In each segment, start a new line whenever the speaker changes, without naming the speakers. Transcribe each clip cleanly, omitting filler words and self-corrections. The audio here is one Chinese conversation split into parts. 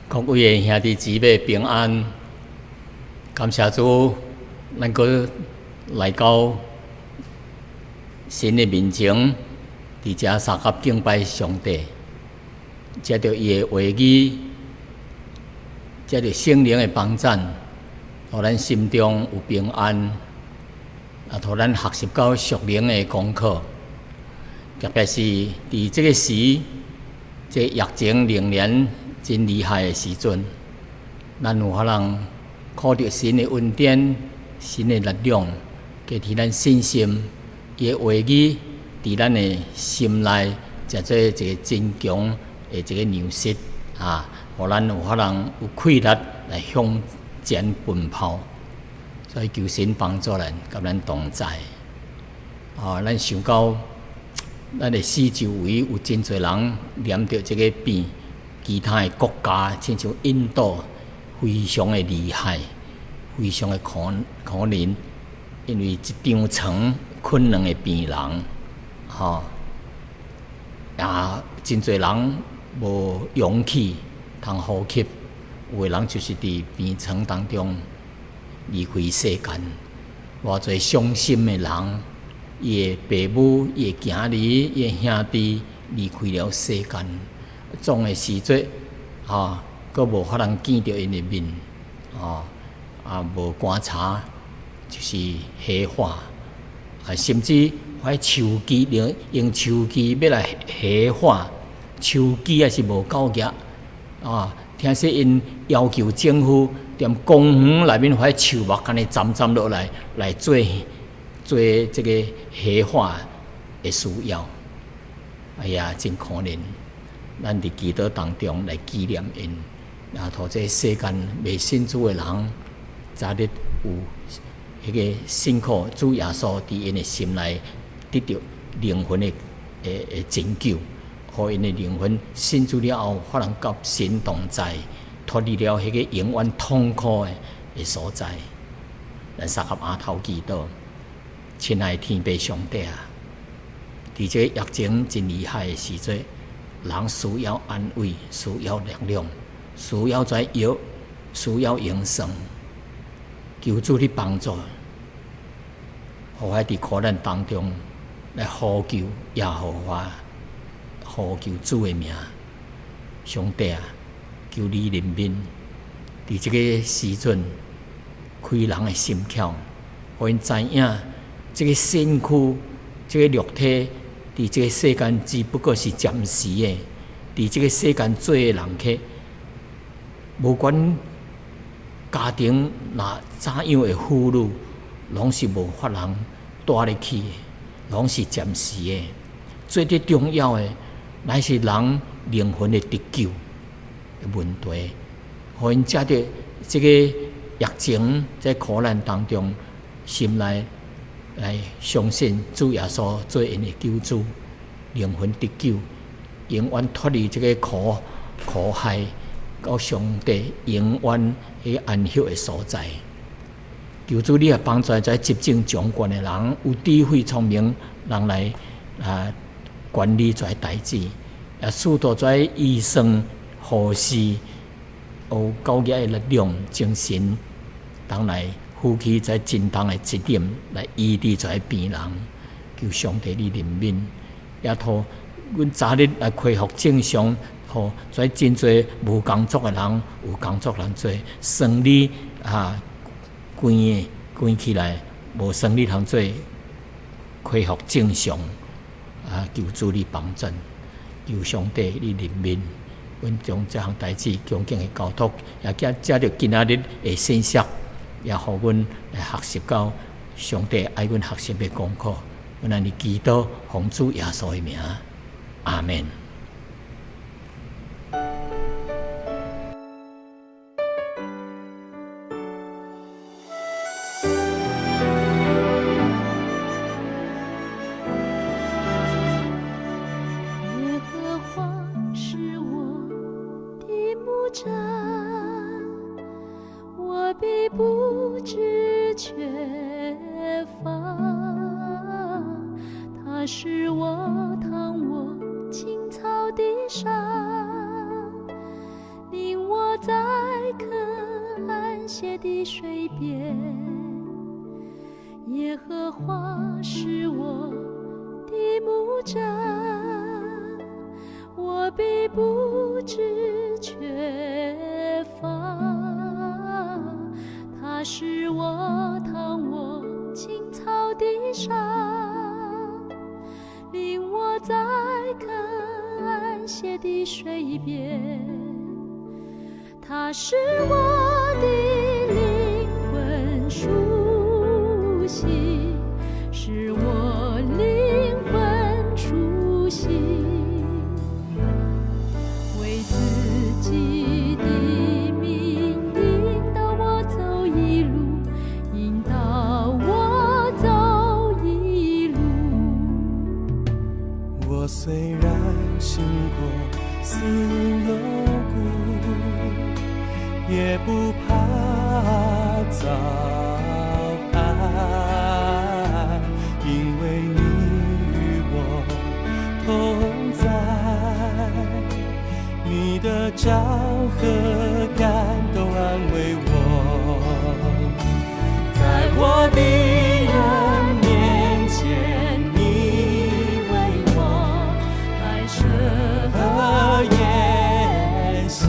各位兄弟姊妹平安，感谢主，咱阁来到神的面前，伫遮三合敬拜上帝，借着伊的话语，借着圣灵的帮助，互咱心中有平安，啊，互咱学习到属灵的功课。特别是伫这个时，这疫情仍然真厉害的时阵，咱有法通靠着神的恩典、神的力量，加添咱信心，伊的话语伫咱的心内，才做一个真强的一个粮食啊，互咱有法通有气力来向前奔跑。所以求神帮助咱，甲咱同在。啊，咱想到咱的四周围有真侪人染着这个病。其他的国家，亲像印度，非常的厉害，非常的可怜，因为一张床困两个病人，真侪人无勇气通呼吸，有的人就是伫病床当中离开世间，偌侪伤心的人，伊的父母、伊的囝儿、伊的兄弟离开了世间。总的时节，佫无法通见到因的面，无观察，就是火化，甚至还手机用手机要来火化，手机也是无够额，听说因要求政府踮公园内面还树木安尼站落来做这个火化的需要，哎呀，真可怜。咱伫祈祷当中来纪念因，然后这世间未信主的人，早日有迄个辛苦主耶稣伫因的心内得到灵魂的拯救，互因的灵魂信主了后，发能甲神同在，脱离了迄个永远痛苦的所在。咱三合额头祈祷，亲爱的天父上帝啊，伫这疫情真厉害的时节。人需要安慰，需要力量，需要在药，需要营生。求主你帮助，互我伫苦难当中来呼求耶和华，呼求主的名。上帝啊，求你怜悯，伫这个时阵开人的心窍，互因知影这个身躯，这个肉体。伫这个世间只不过是暂时的，伫这个世间做的人客，无管家庭若怎样的富裕，拢是无法人带入去的，拢是暂时的。最最重要的，乃是人灵魂的得救的问题。互因借着这个疫情在苦难当中，心内。来相信主耶稣做因的救主，灵魂得救，永远脱离这个苦害，到上帝永远迄安息的所在。求主你也帮助在执政掌权的人，有智慧聪明，人来管理这代志，也赐多这医生、护士有高压的力量、精神，当来。负起在真重的责任来医治这病人，求上帝你怜悯，也托阮早日来恢复正常，互在真侪无工作的人有工作人做，生理关起来，无生理通做，恢复正常求主你帮助，求上帝你怜悯，阮将这项代志恭敬的交托，也借着今仔日的信息。也互阮来学习到上帝爱阮学习的功课。阮安尼祈祷，奉主耶稣的名，阿门。
耶和华是我的牧者。我必不致缺乏，他使我躺卧青草地上，领我肯安歇的水边，耶和华是我的牧者，我必不致缺乏。他使我躺卧青草地上，领我在肯安歇的水边。他使我的灵魂舒息，使我灵魂舒息。为自己的名引导我走一路，引导我走一路。
我虽然行过死幽谷，也不怕遭害，因为你与我同在，你的杖和竿都安慰我，在我的人面前，你为我摆设筵席。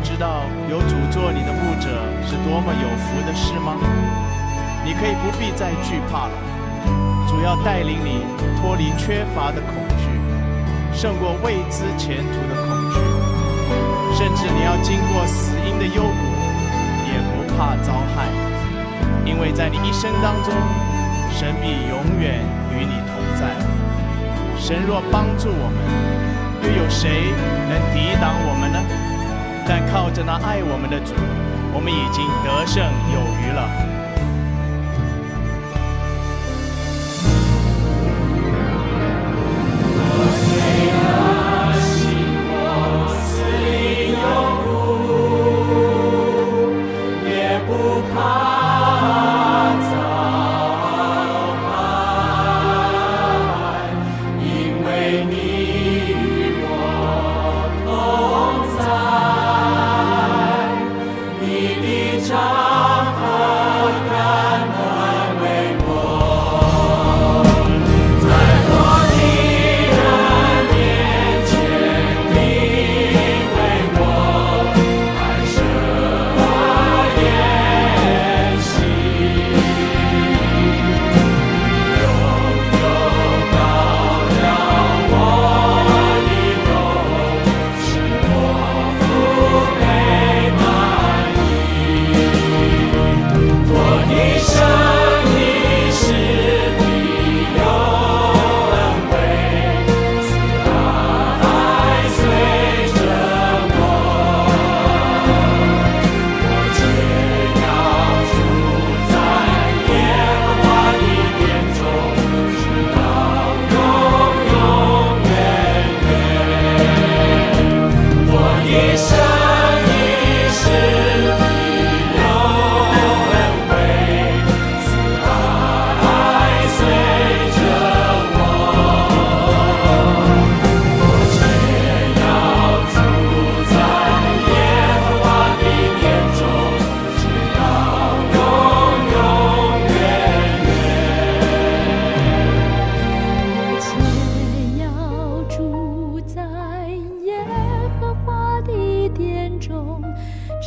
知道有主做你的牧者是多么有福的事吗？你可以不必再惧怕了。主要带领你脱离缺乏的恐惧，胜过未知前途的恐惧。甚至你要经过死荫的幽谷，也不怕遭害，因为在你一生当中，神必永远与你同在。神若帮助我们，又有谁能抵挡我们呢？但靠着那爱我们的主，我们已经得胜有余了。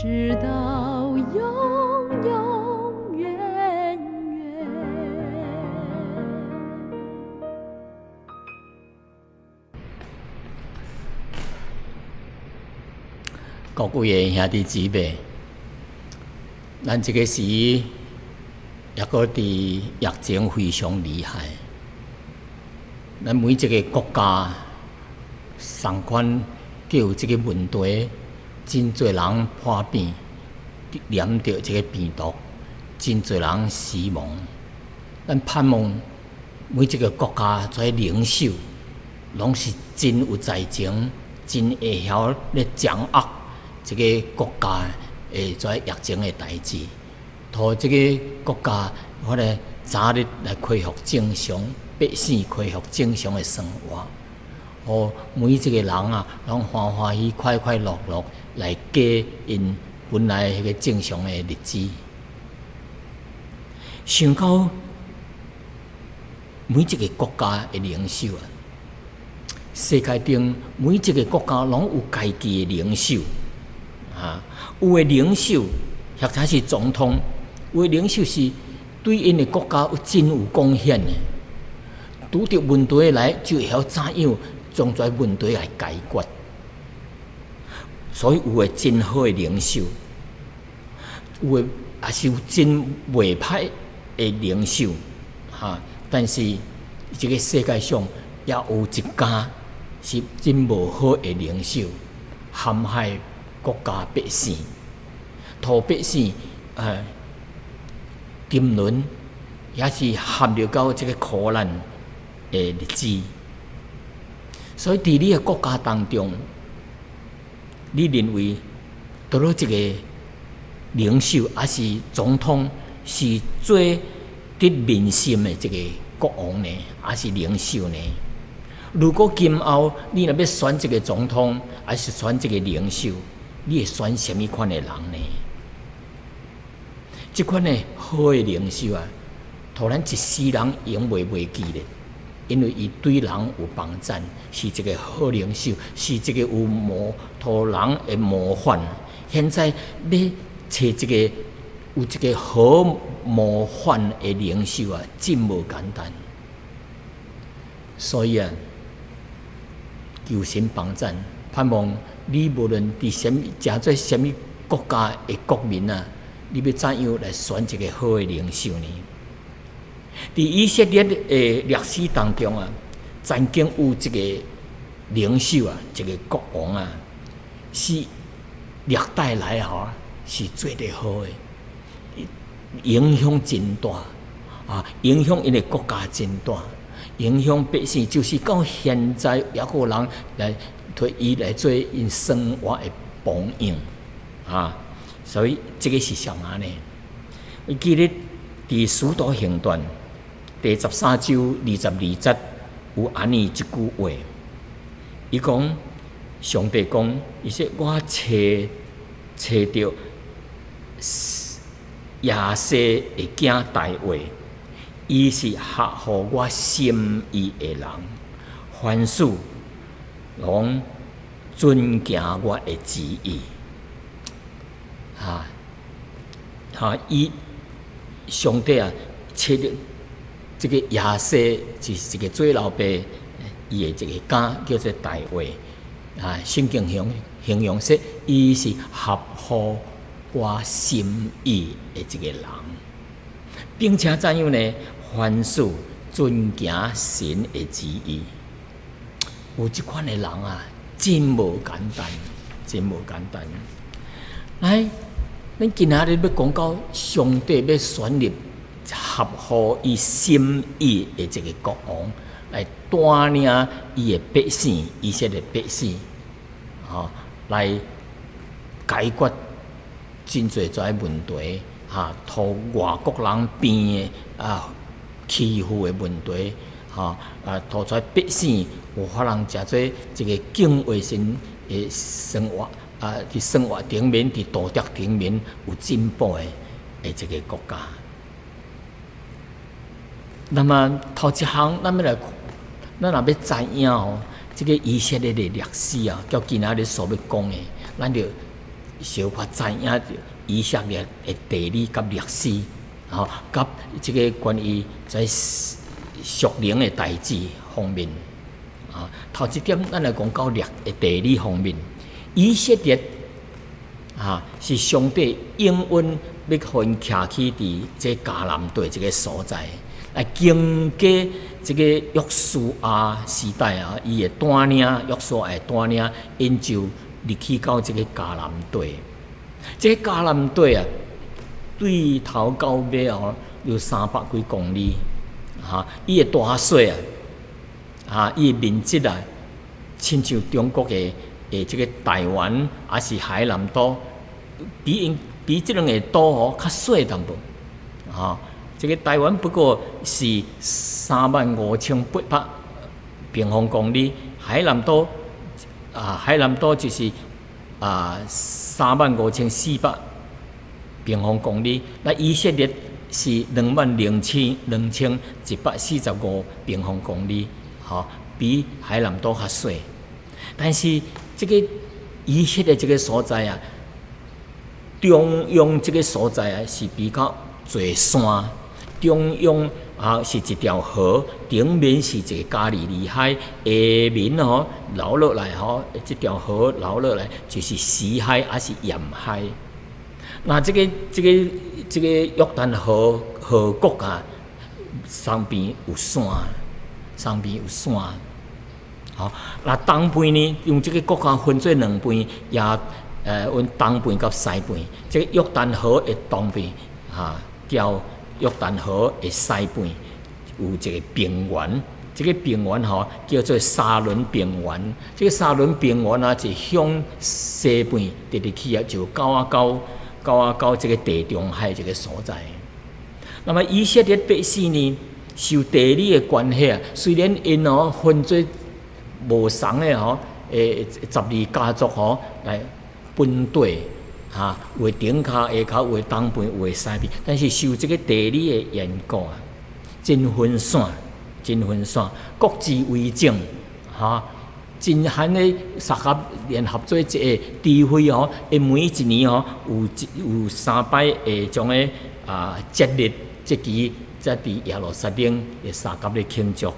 直到永永远远。
各位兄弟姊妹，咱这个时也个伫疫情非常厉害，咱每一个国家上款皆有这个问题，真侪人破病，染着这个病毒，真侪人死亡。咱盼望每一个国家做领袖，拢是真有才情、真会晓咧掌握这个国家诶做疫情诶代志，互这个国家我咧早日来恢复正常，百姓恢复正常诶生活。互每一个人啊，拢欢欢喜、快快乐乐来过因本来迄个正常诶日子。想到每一个国家诶领袖啊，世界顶每一个国家拢有家己诶领袖啊，有诶领袖或者是总统，有诶领袖是对因诶国家有真有贡献诶，拄着问题来就会晓怎样将这问题来解决。所以有诶真好诶领袖，有诶也是有真袂歹诶领袖哈。但是这个世界上也有一家是真无好诶领袖，陷害国家百姓，互百姓沉沦，也是陷入到这个苦难诶日子。所以伫你诶国家当中，你认为倒落一个领袖，还是总统，是最得民心的这个国王呢，还是领袖呢？如果今后你若要选这个总统，还是选这个领袖，你会选什么款的人呢？这款的好的领袖啊，互咱一世人永袂忘记咧，因为伊对人有帮赞，是一个好领袖，是一个有互人的模范。现在要找一个有一个好模范的领袖啊，真无简单。所以啊，求神帮赞，盼望你无论伫什么，诚做什么国家的国民啊，你要怎样来选一个好的领袖呢？伫以色列的历史当中啊，曾经有一个领袖啊，一个国王啊，是历代来吼是做得好的，影响真大啊，影响因的国家真大，影响百姓，就是到现在也有人来推伊来做因生活的榜样啊。所以这个是什么呢？我记得伫《使徒行传》第13章22节有安尼一句话，伊讲上帝讲，伊说我找到耶西的囝大卫，伊是合乎我心意的人，凡事拢遵行我的旨意。伊上帝啊，找到这个耶西是一个做老爸，伊的一个囝叫做大卫啊。圣经形容说，伊是合乎我心意的一个人，并且怎样呢？凡事遵行神的旨意。有这款的人啊，真无简单，真无简单。来，咱今仔日要讲到上帝要选立合乎伊心意的一个国王，来带领伊的百姓，以色列百姓，来解决真侪遮问题，互外国人变的欺负的问题，互遮百姓有法通食做一个敬畏神的生活，伫生活顶面，伫道德顶面有进步的一个国家。那么头一项，咱若要知影这个以色列的历史啊，叫今仔日所要讲的，咱就小可知影以色列的地理甲历史，甲这个关于在属灵的代志方面头一点，咱来讲到地理方面，以色列是上帝应允要互因徛起伫这迦南地这个所在。来经过这个约书亚时代伊会带领约书亚带领，因就入去到这个迦南地。这个迦南地对头到尾哦，有300几公里，伊的大小伊的面积亲像中国的这个台湾，还是海南岛，比这两个岛较小淡薄，这个台湾不过是35800平方公里，海南岛就是35400平方公里，那以色列是20145平方公里，比海南岛较小。但是这个以色列这个所在中央这个所在是比较侪山，中央是一条河，顶面是一个加利利海，下面流落来这条河流落来就是死海还是盐海。那这个约旦河谷上边有山，那东边呢，用这个国家分做2边，阮东边甲西边。这个约旦河的东边叫约旦河的西边有一个平原，这个平原叫做沙伦平原。这个沙伦平原是向西边直去就到这个地中海这个所在。那么以色列百姓呢，受地理的关系虽然因分做无同的12家族来分队为顶骹、下骹、为东边、为西边，但是受这个地理的缘故真分散，各自为政真罕的三合联合做一个智慧每一年有3摆的种的节日，即期在耶路撒冷的三合的庆祝。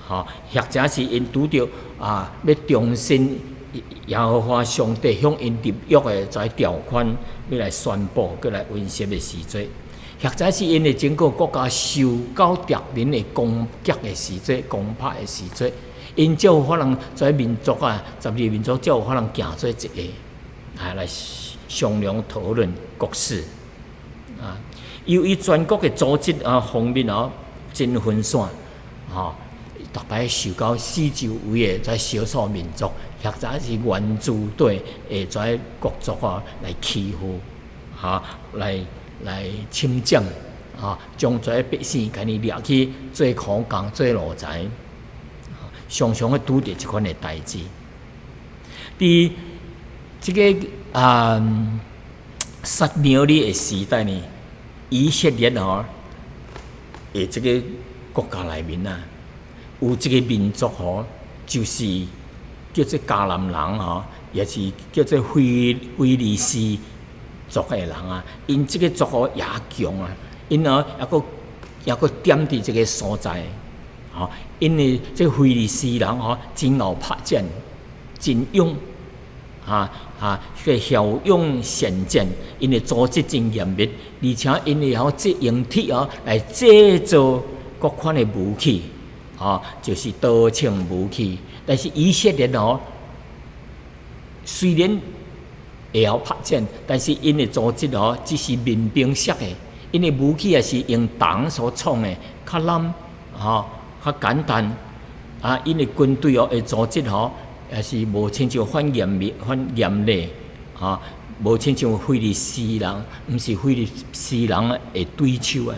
或者是因拄着要重申耶和华上帝向因立约的这条款，要来宣布，要来温习的时阵；或者是因会整个国家受到敌人的攻击的时阵、攻破的时阵，因才有可能在民族12民族才有可能行做一个，来商量讨论国事。由于全国的组织方面真分散，逐摆受到四周围的在少数民族，或者是原住队的在国族来欺负，来侵占，将这百姓甲你掠去做苦工、做奴才，常常会拄着这款的代志。伫这个撒牛利的时代呢，以色列的这个国家内面有一个民族就是叫做迦南人也是叫做菲利斯族的人因这个族也强因也个点伫这个所在因为这菲利斯人真有拍战，真勇骁勇善战，因的组织真严密，而且因会用铁来制造各款的武器。就是刀枪武器，但是以色列虽然会晓拍战，但是因的组织只是民兵式的，因的武器也是用铜所创的，较烂较简单因的军队的组织也是无亲像反严厉无亲像菲利斯人，毋是菲利斯人的对手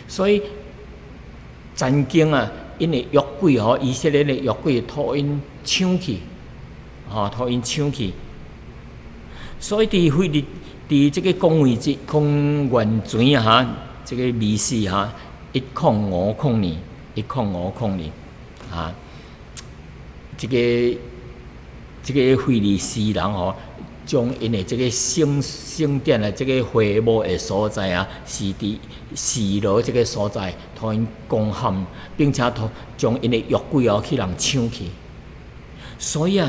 所以。曾经因的约柜以色列的约柜互因抢去，所以伫这个公元前这个BC 1050年这个菲利斯人将因的这个圣殿的这个会幕的所在是伫示罗这个所在，互因攻陷，并且将因的约柜去人抢去。所以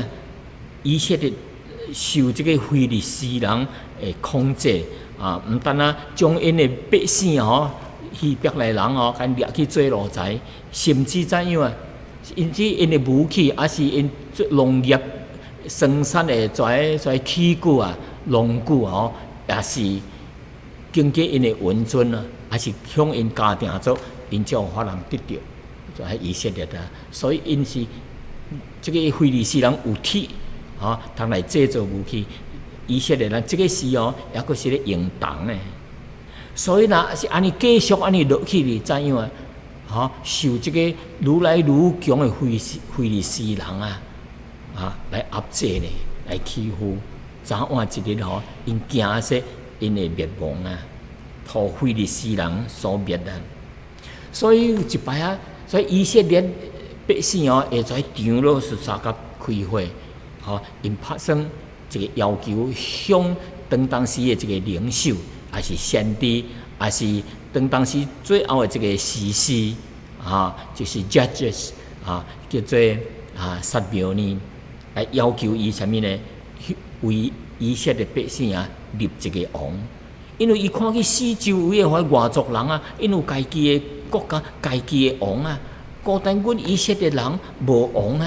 以色列受这个菲利斯人的控制毋但将因的百姓希伯来人甲掠去做奴才，甚至怎样因的武器还是因农业。生产的在器具农具也是经过因的温存啊，还是向因家庭做，因才有法人得到，就系以色列啊。所以因是这个非利士人有铁啊，通来制造武器。以色列人这个时哦，也阁是咧用铜呢。所以若是安尼继续安尼落去哩，怎样啊？受这个愈来愈强的非利士人来压制咧，来欺负。早晚一日吼，因惊说因会灭亡讨非利士人所灭所以有一摆所以以色列百姓会在长老是三甲开会，因拍算一个要求，向当时的这个领袖，还是先知，还是当时最后的这个士师就是 judges 叫做撒苗尼，来要求伊什么呢？为以色列百姓立一个王，因为伊看去四周围的外族人因有家己的国家、家己的王孤单阮以色列人无王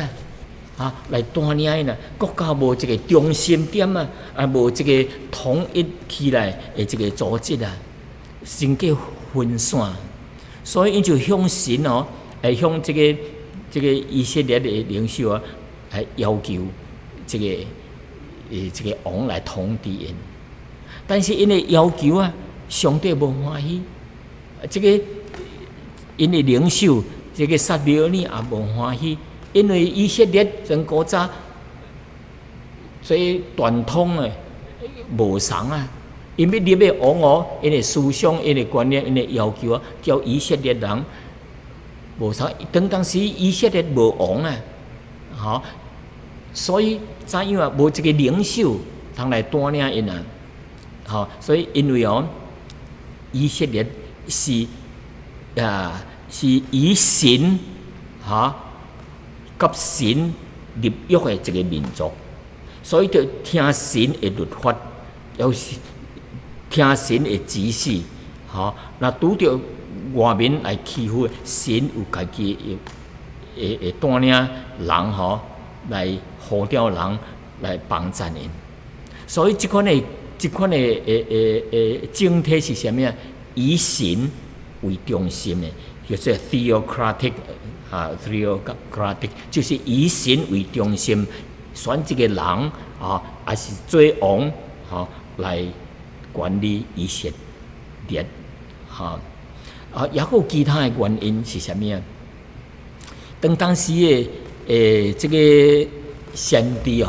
来带领因国家无一个中心点无一个统一起来的一个组织真计分散，所以因就向神向这个以色列的领袖来要求这个王来统治因，但是因的要求上帝无欢喜，这个因的领袖这个撒苗尼也无欢喜。因为以色列整国家最传统的无常因要立的王因的思想、因的观念、因的要求叫以色列人无常。当时以色列无王所以怎样无一个领袖通来带领因所以因为以色列是以神甲神立约的一个民族，所以就听神的律法，又是听神的指示。那拄着外面来欺负，神有家己会带领人来呼召人来帮助因。所以这款的整体是什么以神为中心的，叫做 theocratic。theocratic 就是以神为中心，选一个人还是做王来管理以色列也有其他的原因是什么当时的这个先知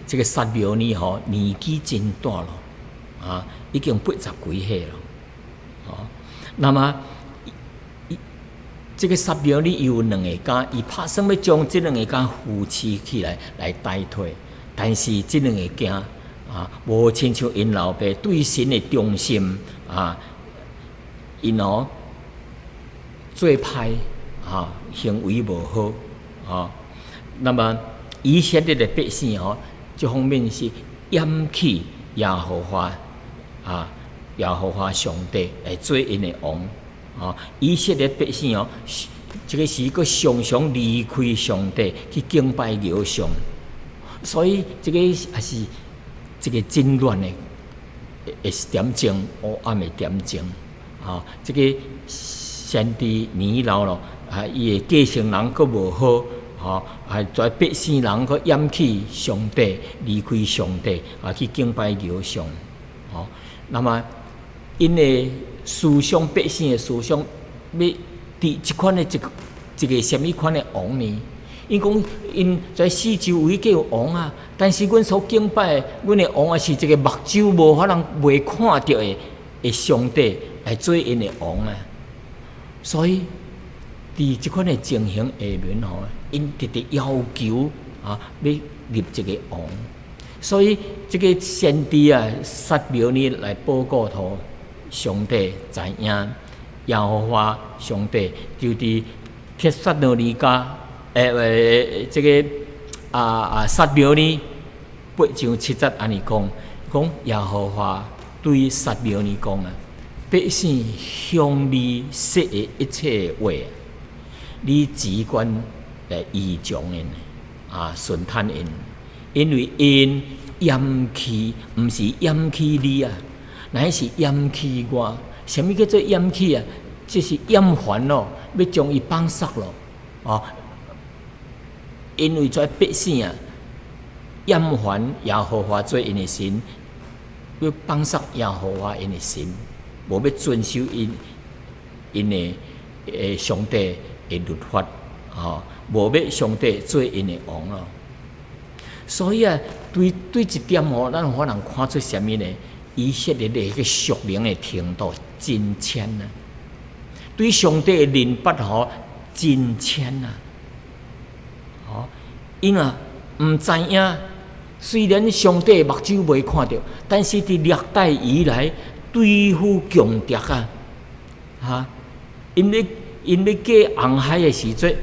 这个撒苗尼年纪真大了已经80几岁了那么这个撒苗尼有两个家，伊拍算要将这两个家扶持起来代替，但是这两个家无亲像因老爸对神的忠心因做歹行为无好那么以色列的百姓这方面是厌弃耶和华上帝来做因的王。以色列百姓这个是个常常离开上帝去敬拜偶像，所以这个也是这个真乱的点钟，黑暗的点钟这个先知年老了伊的继承人佫无好在百姓人佫厌弃上帝，离开上帝去敬拜偶像那么因的思想，百姓的思想要伫这款的一个什么款的王呢？因讲因在四周围皆有王但是阮所敬拜的，阮的王是一个目睭无法人未看到的上帝来做因的王所以伫这款的情形下面因直直要求要立一个王，所以这个先知撒苗尼来报告托上帝知影，耶和华上帝就伫帖撒罗尼迦这个撒苗尼8章7节安尼讲耶和华对撒苗尼讲百姓向你说的一切话，你只管来依从因顺探因，因为因厌弃，毋是厌弃你乃是厌弃我。什么叫做厌弃啊？就是厌烦咯，要将伊放杀咯。哦，因为这百姓啊，厌烦耶和华做因的神，要放杀耶和华因的神，无要遵守因的上帝的律法，无要上帝做因的王咯。所以啊，对一点咱有可能看出什么呢？以色列的迄个属灵的程度真浅啊，对上帝的认识真浅啊。因啊毋知影，虽然上帝目睭未看到，但是伫历代以来对付强敌啊，因咧过红海的时阵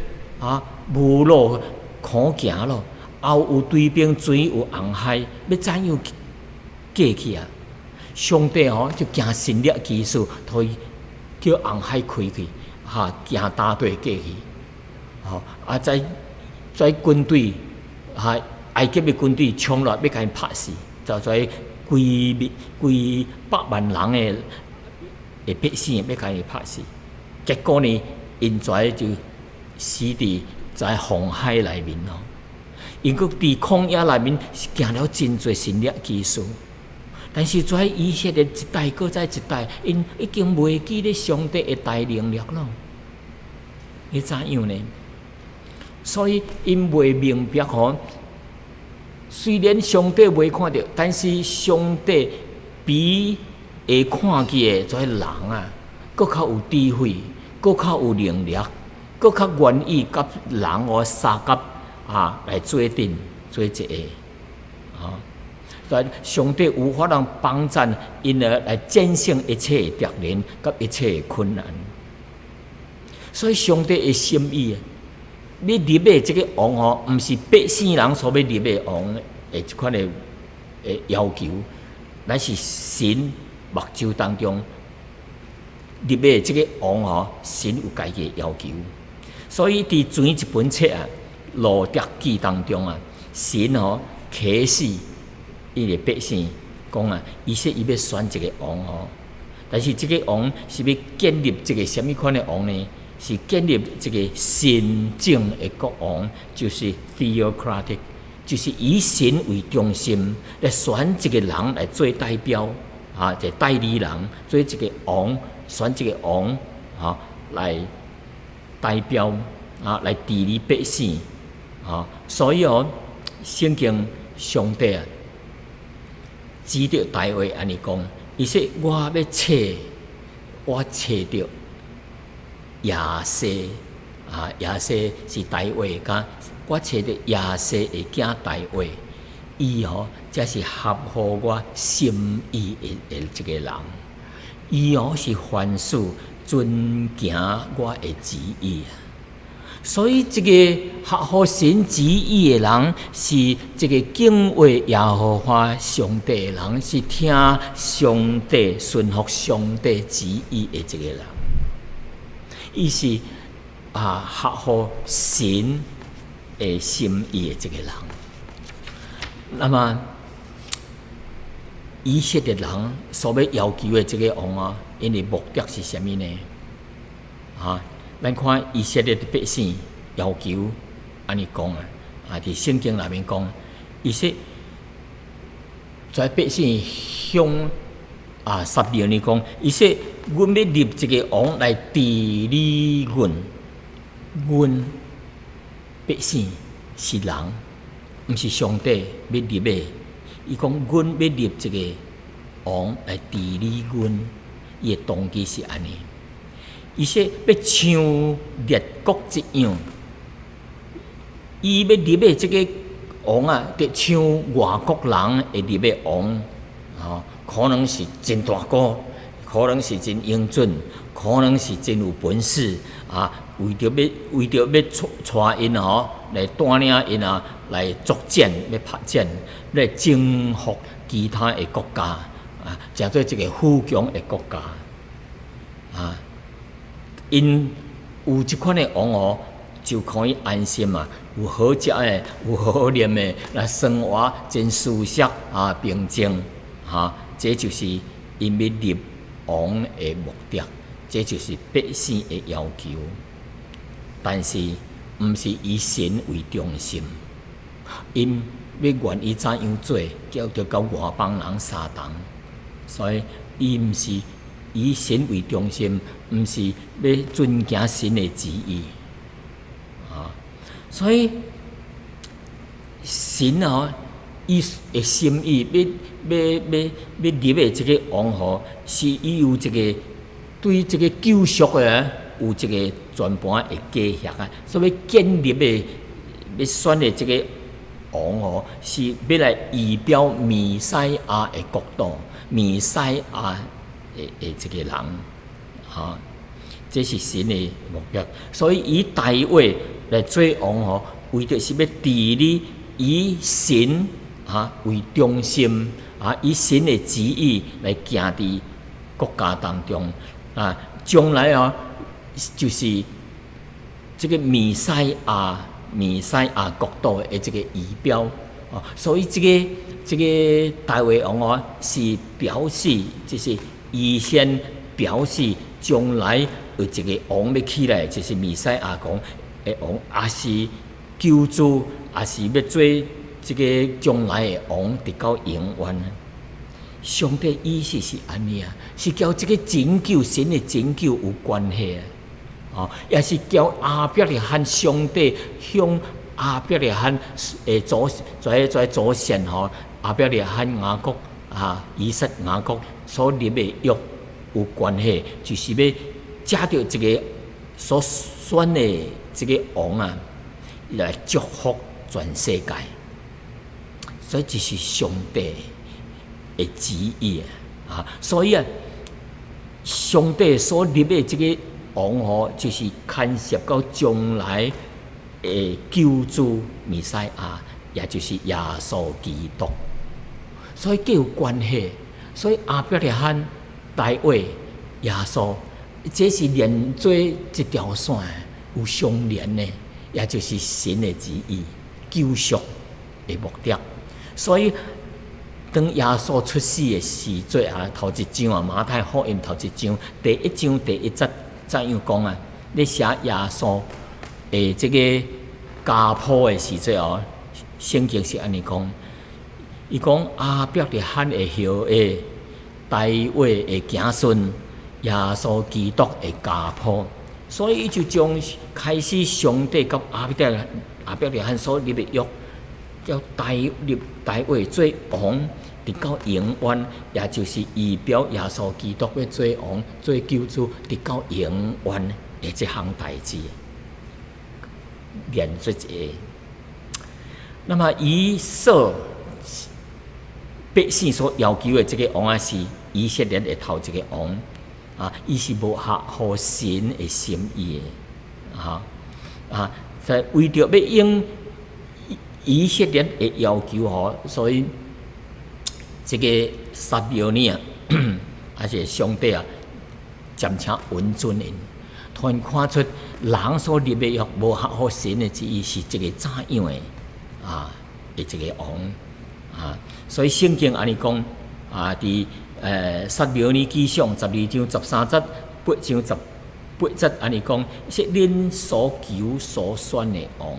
无路可行咯，后有追兵追有红海，要怎样过去啊？上帝就行神力技术，互伊叫红海开去，行大队过去。在军队埃及的军队冲落，要甲伊拍死，就在几百万人的百姓要甲伊拍死。结果呢，因就死在红海内面咯。因佫伫旷野内面行了真侪神力技术。但是在以色列一代搁再一代，因已经袂记咧上帝的大能力咯。你怎样呢？所以因袂明白虽然上帝袂看到，但是上帝比会看见的这人佫较有智慧，佫较有能力，佫较愿意甲人相甲来做阵做一个所以上帝有法能帮助因而来战胜一切的敌人甲一切的困难。所以上帝的心意，你立的这个王毋是百姓人所要立的王的一款的要求，乃是神目睭当中立的这个王神有家己的要求。所以伫前一本册路德记当中神启示伊个百姓讲伊说伊要选一个王但是这个王是要建立这个什么款的王呢？是建立这个神正的国王，就是 theocratic， 就是以神为中心来选一个人来做代表一个代理人，做一个王，选一个王来代表来治理百姓所以圣经上帝指着大卫安尼讲，伊说我要找着耶西耶西是大卫家，我找着耶西的囝大卫，伊才是合乎我心意的这个人，伊是凡事遵行我的旨意所以这个合乎神旨意的人，是这个敬畏耶和华上帝的人，是听上帝、顺服上帝旨意的这个人。伊是合乎神的心意的这个人。那么以色列人所要求的这个王因的目的是什么呢？咱看以色列的百姓要求安尼讲伫圣经内面讲，伊说在百姓向12年讲，伊说阮要立一个王来治理阮百姓是人，毋是上帝要立的。伊讲阮要立一个王来治理阮，伊的动机是安尼。伊说要像列国一样，伊要立的这个王就像外国人会立的王可能是真大个，可能是真英俊，可能是真有本事为着要带因来带领因来作战，要拍战，来征服其他的国家叫做一个富强的国家因有这款的王就可以安心有好食的，有好念的，来生活真舒适平静这就是因要立王的目的，这就是百姓的要求。但是，毋是以神为中心，因要愿意怎样做，叫着到外邦人相同。所以，伊毋是以神为中心，毋是要遵行神的旨意。所以神伊的心意要立的这个王是伊有一个对这个救赎的有一个全盘的计划啊。所以建立的要选的这个王是要来预表弥赛亚的国度，弥赛亚的这个人这是神的目标。所以以大卫来做王为着是要治理以神为中心以神的旨意来行伫国家当中将来就是这个弥赛亚国度的这个仪表所以这个大卫王是表示，就是预先表示将来有一个王要起来，就是弥赛亚王的王，也是救主，也是要做这个将来的王，直到永远。上帝意思是安尼是交这个拯救神的拯救有关系也是交亚伯拉罕上帝向亚伯拉罕的祖先亚伯拉罕雅各以撒雅各所立的约有关系，就是要借着这个所选的这个王来祝福全世界，所以这是上帝的旨意所以上帝所立的这个王就是牵涉到将来的救主弥赛亚，也就是耶稣基督，所以皆有关系。所以亚伯拉罕、大卫、耶稣，这是连做一条线，有相连的，也就是神的旨意、救赎的目的。所以当耶稣出世的时阵头一章马太福音头一章第1章第1节怎样讲咧写耶稣的这个家谱的时阵圣经是安尼讲，伊讲亚伯拉罕的后裔，大卫的子孙，耶稣基督的家谱，所以伊就将开始上帝甲亚伯拉罕所立的约，叫大卫做王，直到永远，也就是预表耶稣基督要做王、做救主，直到永远的这项代志，连做一个。那么以百姓所要求的这个王是以色列的头一个王伊是无合乎神的心意的在为着要应以色列的要求所以这个撒母耳还是上帝渐渐允准因，突然看出人所立的约无合乎神的旨意，是这个怎样的的这个王所以圣经安尼讲伫撒母耳记上12章13节、8章18节安尼讲，是恁所求所选的王。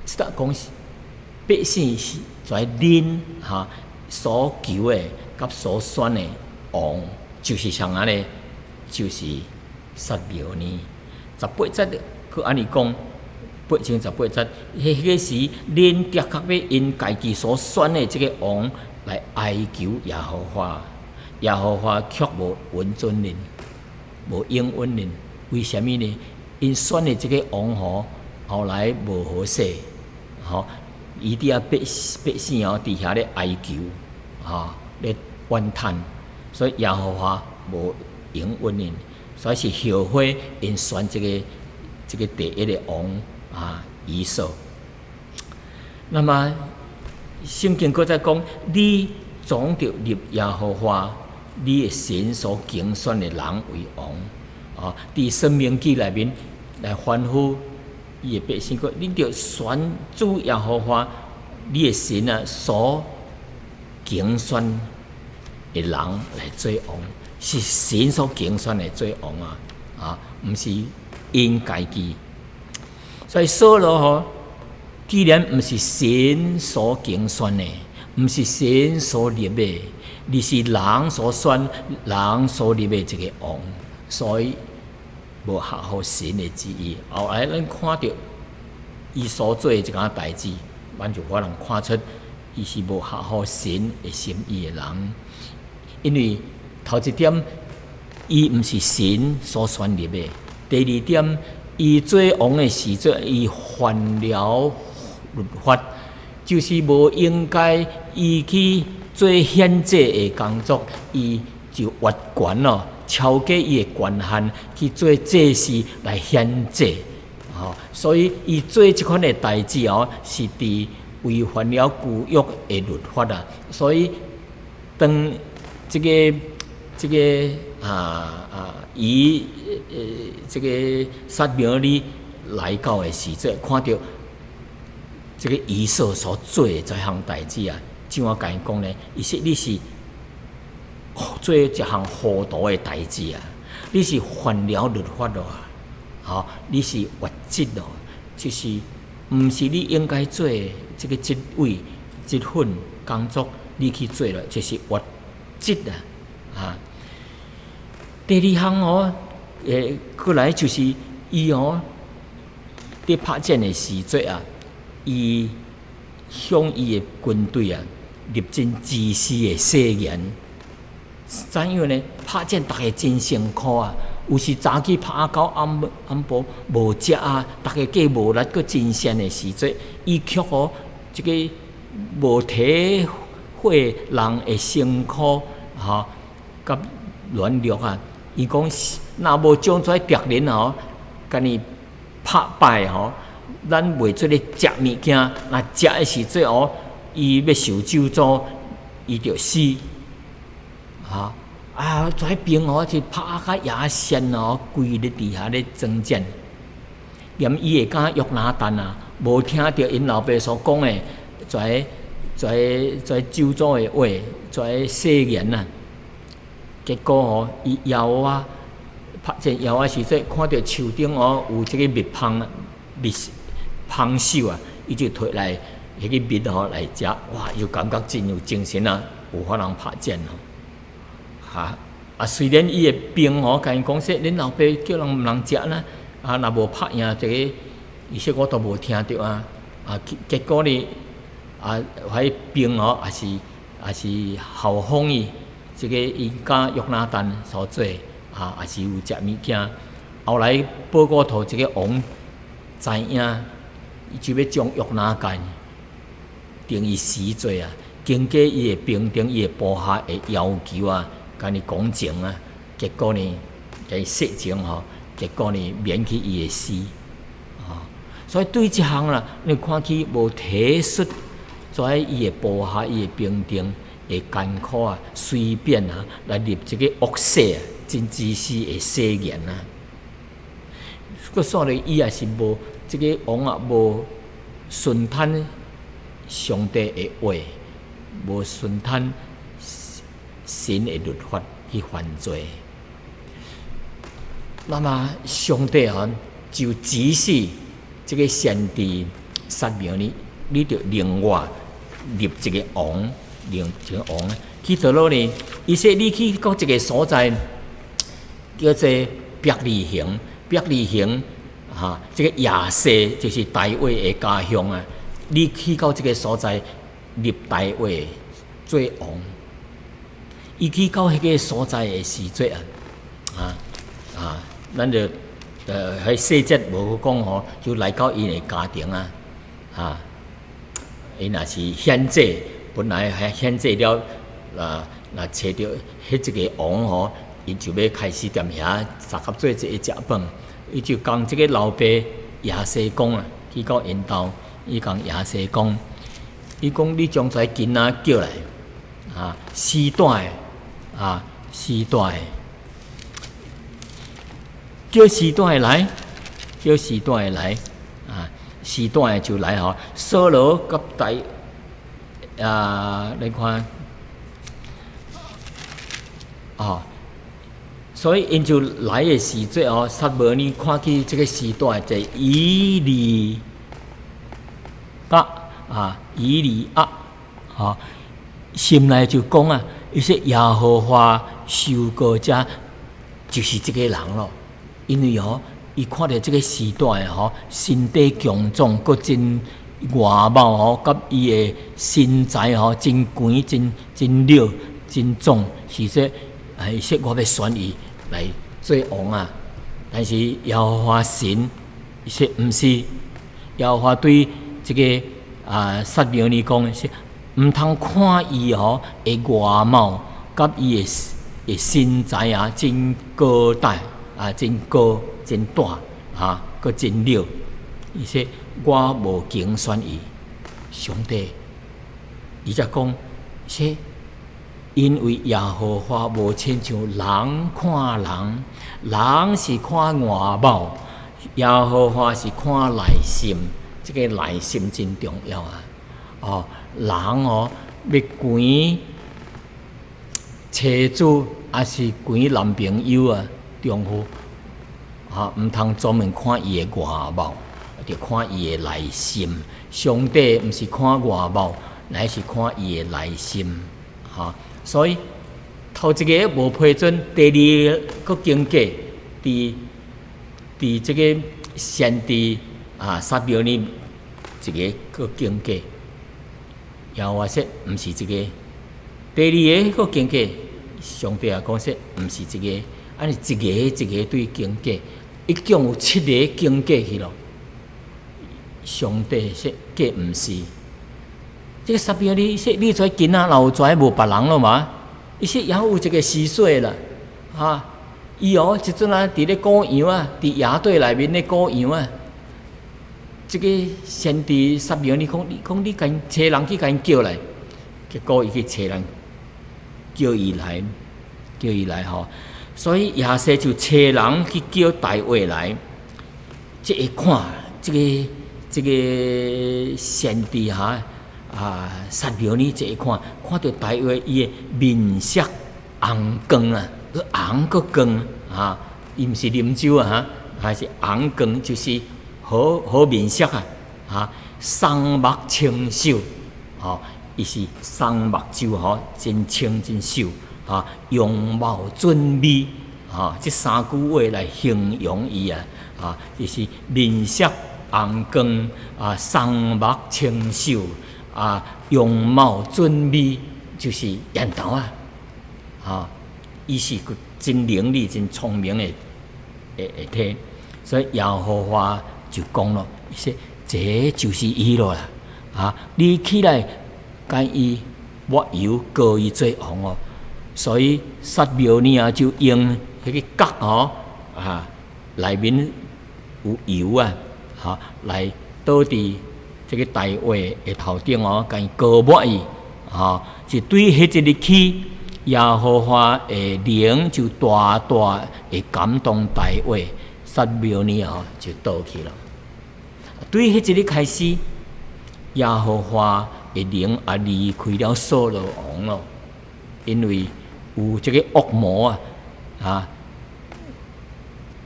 即搭讲百姓是在恁所求的甲所选的王，就是像安尼，就是撒母耳。18节佢安尼讲。8章18节，迄个时，恁的确要因家己所选的这个王来哀求耶和华，耶和华却无允准恁，无应允恁。为什么呢？因选的这个王后来无好势，伊伫百姓伫遐咧哀求，咧怨叹，所以耶和华无应允恁，所以是后悔因选这个第一个王。以扫。那么圣经搁再讲，你总着立耶和华你的神所拣选的人为王伫申命记内面来吩咐伊的百姓讲，你着选主耶和华你的神所拣选的人来做王，是神所拣选的做王毋是因家己。所以扫罗吼，既然毋是神所拣选的，毋是神所立的，你是人所选、人所立的一个王，所以无合乎神的旨意。后来咱看到伊所做的一件代志，咱就可能看出伊是无合乎神的心意的人。因为头一点，伊毋是神所选立的；第二点，伊做王的时阵，伊犯了律法，就是无应该伊去做献祭的工作，伊就越权咯，超过伊的权限去做祭司来献祭。所以伊做即款的代志是伫违反了旧约的律法啊。所以当这个伊这个撒母耳来到的时阵，看到这个以扫所做的这项代志啊，怎啊甲伊讲呢？伊说你是做一项糊涂的代志啊，你是犯了律法咯你是越职咯，就是毋是你应该做的这个职位、职份工作，你去做了，就是越职第二项过来就是伊伫拍战的时阵伊向伊的军队立真自私的誓言。怎样呢？拍战大家真辛苦有时早起拍到暗晡无食大家计无力，搁真闲的时阵，伊却这个无体会人的辛苦甲软弱伊讲，若无将这敌人甲你拍败咱袂出咧食物件，若食的时阵伊要受咒诅，伊就死这兵是拍甲野仙跪咧地下咧征战，连伊会敢约拿单无听到因老爸所讲的这咒诅的话，这誓言结果伊枵拍战枵时阵，看到树顶有这个蜜芳手伊就摕来迄个蜜来食，哇，又感觉真有精神有法通拍战虽然伊的兵甲因讲说，恁老爸叫人毋通食呢，若无拍赢这个，伊说我都无听到结果呢迄兵也是效仿伊。这个因甲约拿单所做也是有食物件。后来报告图这个王知影，伊就要将约拿单定伊死罪经过伊的兵丁、伊的部下的要求甲伊讲情结果呢，甲伊说情结果呢免去伊的死所以对这项你看起无体恤在伊的部下、伊的兵丁。会艰苦随便来立这个恶誓真自私的誓言所以伊也是无这个王无顺坦上帝的话，无顺坦神的律法去犯罪。那么上帝就指示这个先知撒母耳，你就另外立这个王。另一个王去倒落呢？伊说你去到一个所在，叫做伯利恒。伯利恒这个亚瑟就是大卫的家乡你去到这个所在，立大卫做王。伊去到迄个所在的时阵咱就迄细节无讲就来到伊的家庭伊若是献祭。本来还献祭了，若找到迄一个王伊就要开始踮遐集合做一个食饭。伊就讲这个老爸亚瑟讲去到因兜，伊讲亚瑟讲，伊讲你将这囡仔叫来时代时代叫时代来，叫时代来时代就来扫罗甲你看所以因就来的时节撒母耳看起这个时代，就以利亚心内就讲伊说耶和华受膏者就是这个人咯，因为伊看到这个时代身体强壮，搁真外貌甲伊的身材真圆、真溜、真壮，是说伊说我要选伊来做王但是耶和华神伊说毋是，耶和华对这个撒母耳讲说，毋通看伊的外貌甲伊的身材真高大真高真大搁真溜。伊说我无竞选伊，上帝伊才讲说，因为耶和华无亲像人看人，人是看外貌，耶和华是看内心。这个内心真重要人要揀妻子，还是揀男朋友丈夫毋通专门看伊的外貌，就看伊的内心。上帝毋是看外貌，乃是看伊的内心所以头一个无批准，第二个经过，伫这个先知撒母耳一个个经过，耶和华说毋是这个，第二个个经过，上帝讲说毋是这个，安尼一个对经过，一共有7个经过去咯。上帝说计毋是，这个撒母耳说你跩囡仔老跩无别人了嘛？伊说也有一个10岁啦，伊一阵伫咧古羊伫野地内面咧古羊这个先知撒母耳讲你甲找人去甲因叫来，结果伊去找人叫伊来所以亚西就找人去叫大卫来，这一看这个先知撒母耳这一看到大卫伊的面色红光红个光伊毋是啉酒还是红光，就是好面色双目清秀伊是双目睭真清真秀容貌俊美这3句话来形容伊就是面色红光双目清秀容貌俊美，就是缘投伊是个真伶俐真聪明的体，所以耶和华就讲咯，伊说这就是伊咯啦你起来甲伊抹油膏伊做王所以撒母耳就用迄个角内面有油来倒伫这个大卫的头顶甲伊膏抹伊是对迄一日起，耶和华的灵就大大的感动大卫，撒母耳就倒去了。对迄一日开始，耶和华的灵离开了扫罗王咯，因为有这个恶魔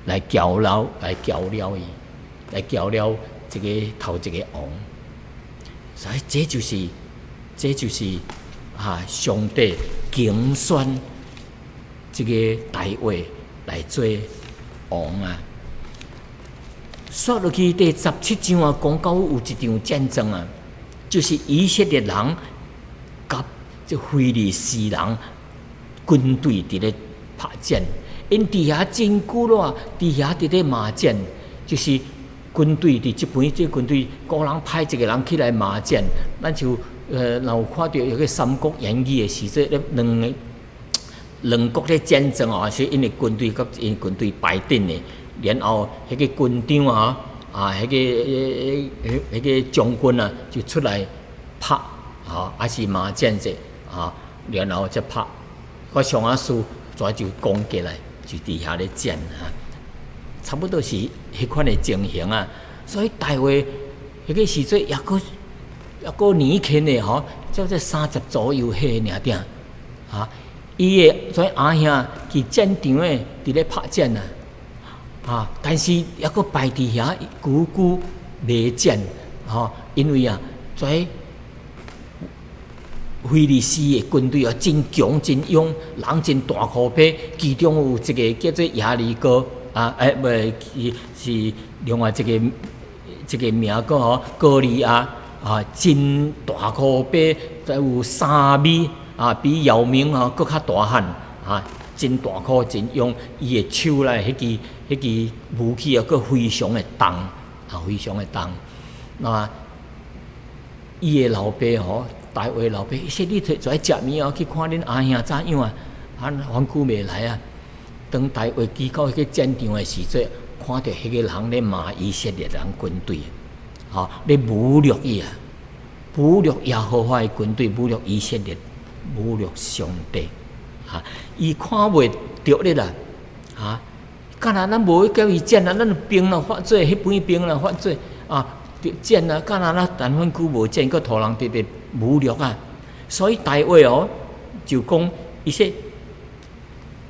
来搅了伊，来搅了这个头一个王，所以这就是上帝竞选这个大卫来做王说落去第17章讲到有一场战争就是以色列人甲这非利士人军队伫咧拍战，因伫遐真久咯，伫遐伫咧骂战，就是军队伫这边，这军队个人派一个人起来骂战，咱就若有看到有个《三国演义》的时阵，两国咧战争所以因为军队甲因军队排阵的，然后迄个军长迄个将军就出来拍还是骂战者然后再拍，个上士跩就攻击来，就伫遐咧战差不多是迄款的情形所以大卫迄个时阵也个年轻的才30左右迄尔点伊的跩阿兄去战场诶，伫咧拍战但是抑佫排伫遐久久未战，因为跩菲利斯的军队真强真勇，人真大可怕，其中有一个叫做亚利哥是另外一个名个哥利亚真大可怕，再有3米比姚明佫较大汉真大颗真勇，伊的手内迄支武器佫非常的重非常的重。那伊的老爸大卫老爸，伊说你出来食面去看恁阿兄怎样很久未来当大卫去到迄个战场的时阵，看到迄个人咧骂以色列人军队，咧侮辱伊侮辱耶和华的军队，侮辱以色列，侮辱上帝伊看袂着咧啦敢若咱无叫伊战咱兵发做，迄边兵发做战敢若咱但阮久无战，佫互人直直侮辱所以大卫就讲，伊说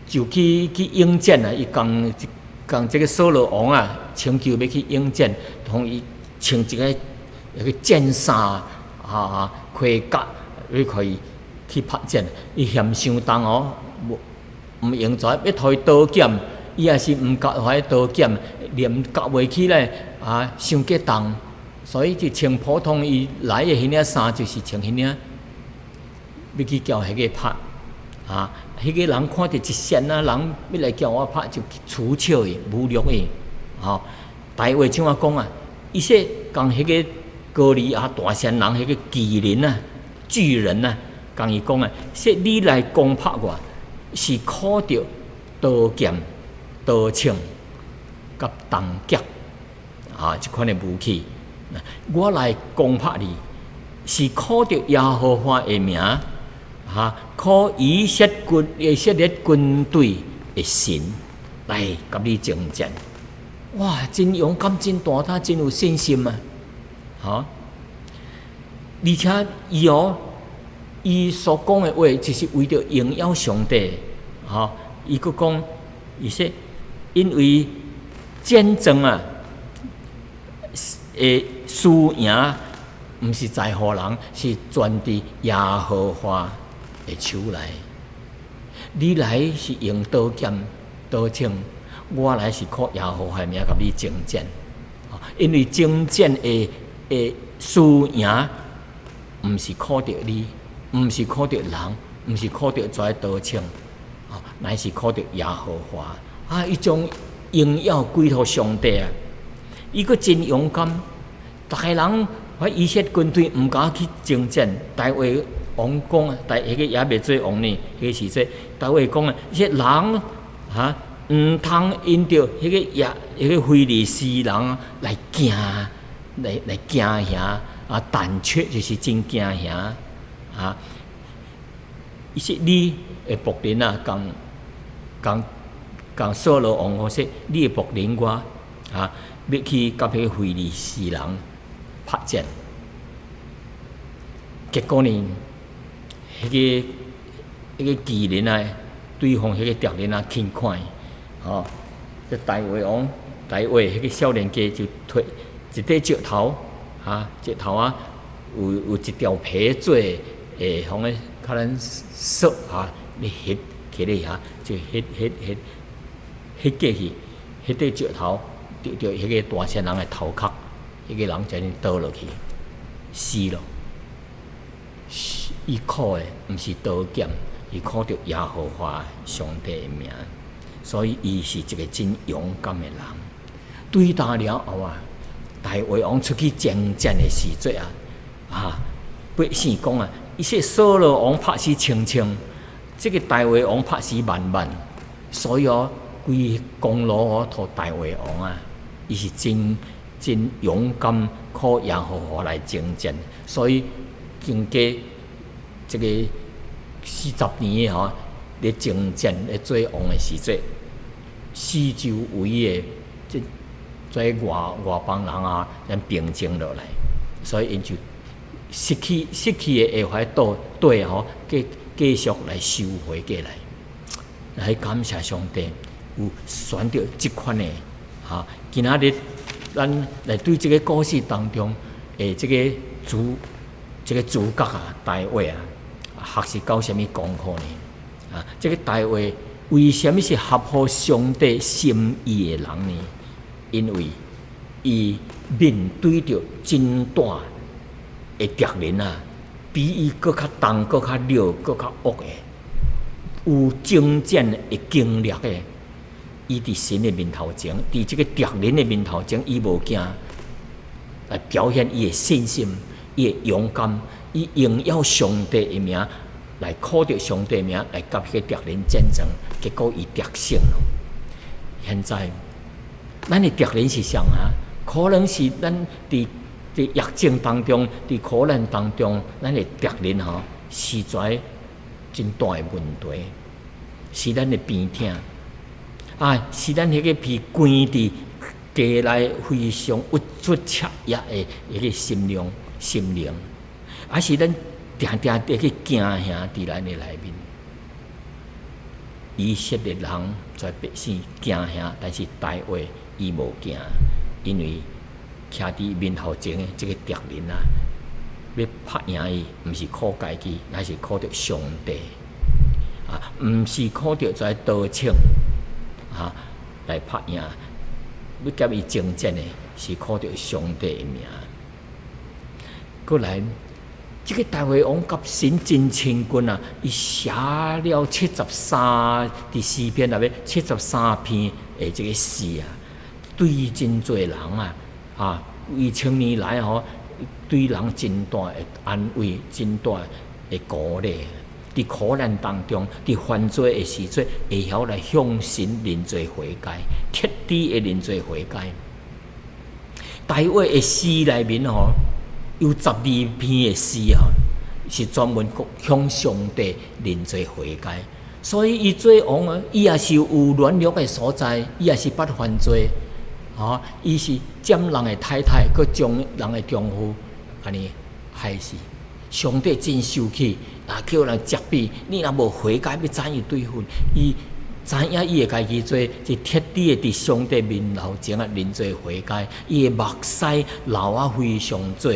就去应战伊讲这个扫罗王请求要去应战，同伊穿一个战衫盔甲，你可以去拍战。伊嫌伤重毋用跩要互伊刀剑，伊也是毋甲互伊刀剑，连夹袂起来伤过重，所以就穿普通伊来的迄领衫，就是穿迄领，要去叫迄个拍迄个人看到一线人要来叫我拍，就取笑伊、侮辱伊大卫怎啊讲伊说讲迄个哥利亚大仙人，迄个巨人巨人讲伊讲说你来攻拍我，是靠着刀剑、刀枪、甲重甲即款的武器。我来攻拍你，是靠着耶和华的名靠以色列军队的神来甲你征战。哇，真勇敢，真大胆，真有信心而且伊所讲的话，就是为着荣耀上帝伊佫讲，伊说因为战争输赢毋是在乎人，是全伫耶和华的手内。你来是用刀剑刀枪，我来是靠耶和华的名甲你征战。因为征战的输赢，毋是靠着你，毋是靠着人，毋是靠着跩刀枪乃是靠着耶和华伊将荣耀归乎上帝伊佫真勇敢，逐个人以色列军队毋敢去征战。大卫王讲迄个也未做王呢，迄个时阵大卫讲迄个人毋通因着迄个非利士人来惊吓胆怯，就是真惊吓伊说你的仆人讲扫罗王说你的仆人我要去甲迄个非利士人拍战，结果呢，迄个巨人对方迄个敌人轻快这大卫迄个少年家就摕一块石头石头有一条皮做会互个较咱锁你翕起咧就翕过去，迄块石头着着迄个大仙人的头壳，迄个人就倒落去死了。伊靠的毋是刀剑，伊靠着耶和华上帝的名，所以伊是一个真勇敢的人。对打了后大卫王出去征战的时阵百姓讲伊说扫罗王拍死千千，这个大卫王拍死万万，所以规功劳托大卫王伊是真勇敢，靠耶和华来征战，所以经过这个40年咧征战咧做王的时阵，四周围的这外邦人咱平静落来，所以因就失去的会怀对继续来收回过来。来感谢上帝有选到即款的今仔日咱来对这个故事当中的这个主角大卫学习到什么功课呢？这个大卫为什么是合乎上帝心意的人呢？因为伊面对着真大的敌人比伊搁较重、搁较了、搁较恶的，有征战的经历的，伊伫神的面头前，伫这个敌人的面头前，伊无惊，来表现伊的信心、伊的勇敢，伊荣耀上帝的名，来靠着上帝的名来甲迄个敌人战争，结果伊得胜了。现在，咱的敌人是谁可能是咱伫疫症当中，伫苦难当中，咱的敌人实在真大的问题，是咱的病痛是咱迄个被关伫家内非常郁卒彻夜的迄个心灵，是咱定定伫去惊吓伫咱的内面。以色列人在百姓惊吓，但是大卫伊无惊，因为徛伫面头前的这个敌人要拍赢伊，毋是靠家己，乃是靠着上帝毋是靠着在刀枪来拍赢。要甲伊征战的是靠着上帝的名。过来，这个大卫王甲神真亲近伊写了73伫诗篇内面73篇的这个诗对真多人为千年来对人真大的安慰，真大的鼓励。伫苦难当中，伫犯罪的时阵，会晓来向神认罪悔改，彻底的认罪悔改。大卫的诗内面有12篇的诗是专门向上帝认罪悔改。所以伊做王伊也是有软弱的所在，伊也是捌犯罪伊是占人的太太，佮将人的丈夫安尼害死。上帝真生气，叫人责备你，若无悔改，要怎样对付？伊知影伊会家己做，是彻底的伫上帝面头前认罪悔改。伊的目屎流非常多，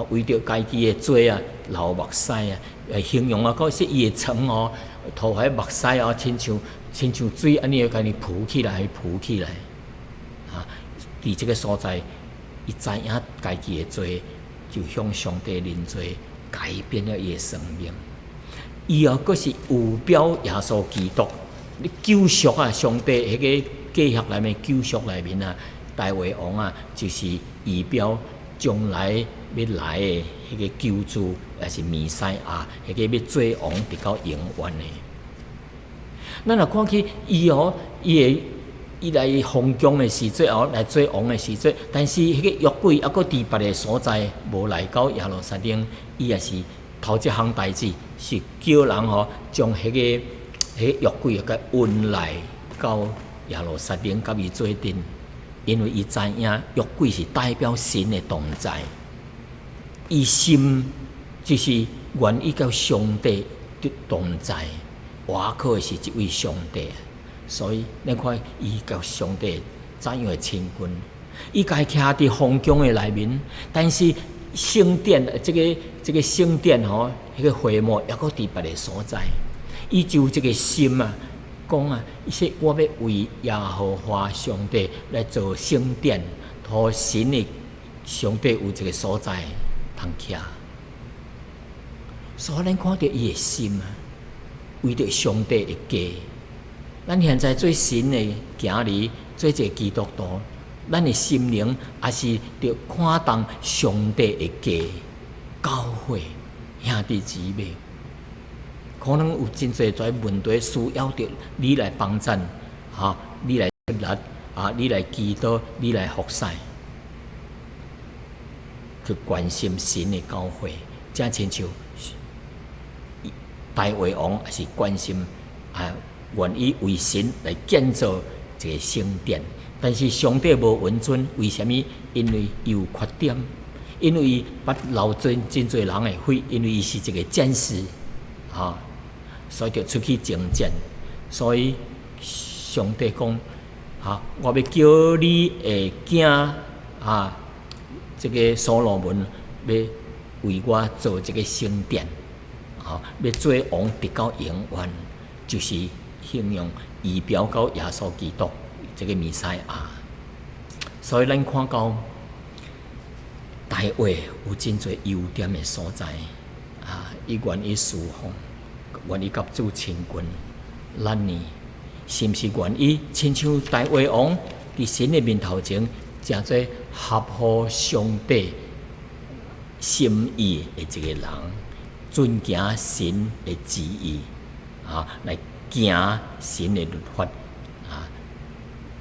为着家己的罪流目屎形容佫说伊的床涂迄目屎亲像水安尼，家己浮起来伫这个所在，伊知影家己的罪，就向上帝认罪。改变了伊的生命，伊佫是有表耶稣基督，你救赎上帝迄个计划内面救赎内面大卫王就是预表将来要来的迄个救主，也是弥赛亚，迄个要做王直到永远的。咱若看起伊来封疆的时阵来做王的时阵，但是迄个约柜抑佫伫别个所在无来到耶路撒冷，伊也是头一项代志，是叫人将迄个约柜甲运来到耶路撒冷，甲伊做阵，因为伊知影约柜是代表神的同在，伊心就是愿意甲上帝的同在，活靠的是一位上帝。所以，咱看伊甲上帝怎样的亲近，伊家徛伫皇宫的内面，但是圣殿这个圣殿迄个会幕抑佫伫别个所在，伊就这个心讲伊说我要为耶和华上帝来做圣殿，互神的上帝有一个所在通徛。所以咱看到伊的心为着上帝的家。咱现在做神的行里，做一个基督徒，咱的心灵也是着看重上帝的家、教会、兄弟姊妹。可能有真侪在问题需要着你来帮衬，你来接力，你来祈祷，你来服侍，去关心神的教会。正亲像大卫王也是关心愿意为神来建造一个圣殿，但是上帝无允准，为什么？因为伊有缺点，因为捌流真侪人的血，因为伊是一个战士，所以就出去征战。所以上帝讲，我要叫你的囝这个所罗门要为我做这个圣殿，要做王直到永远，就是形容仪表到耶稣基督这个弥赛亚。所以咱看到大卫有真侪优点的所在，伊愿意侍奉，愿意甲主亲近，咱呢是毋是愿意亲像大卫王伫神的面头前，诚做合乎上帝心意的一个人，遵行神的旨意，来行神的律法，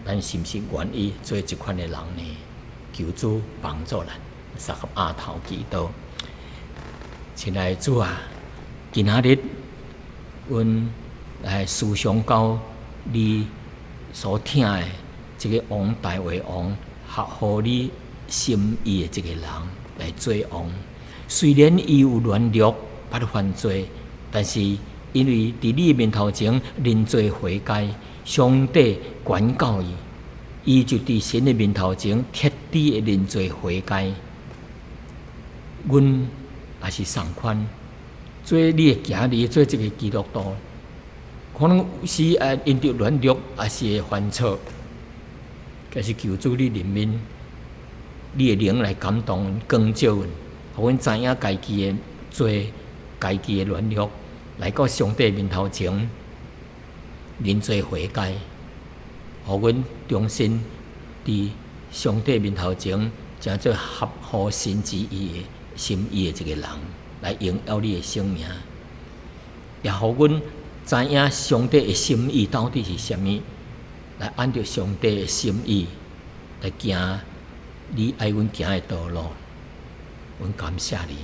咱是毋是愿意做这款的人呢？求主帮助咱，撒合阿头祈祷。亲爱的主啊，今仔日阮来思想到你所听的这个王大卫王，合乎你心意的这个人来做王。虽然伊有软弱、捌犯罪，但是因为伫你面头前认罪悔改，上帝管教伊，伊就伫神的面头前彻底的认罪悔改。阮也是同款，做你的囝儿，做一个基督徒，可能有时因着软弱，也是会犯错。但是求主你怜悯，你的灵来感动、光照阮，互阮知影家己的罪、家己的软弱，来到上帝面头前认罪悔改，互阮终身伫上帝面头前，诚做合乎神旨意的心意的一个人，来荣耀你的生命，也互阮知影上帝的心意到底是啥物，来按照上帝的心意来行你爱阮行的道路。阮感谢你，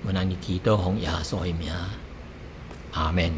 阮安尼祈祷奉耶稣的名，阿门。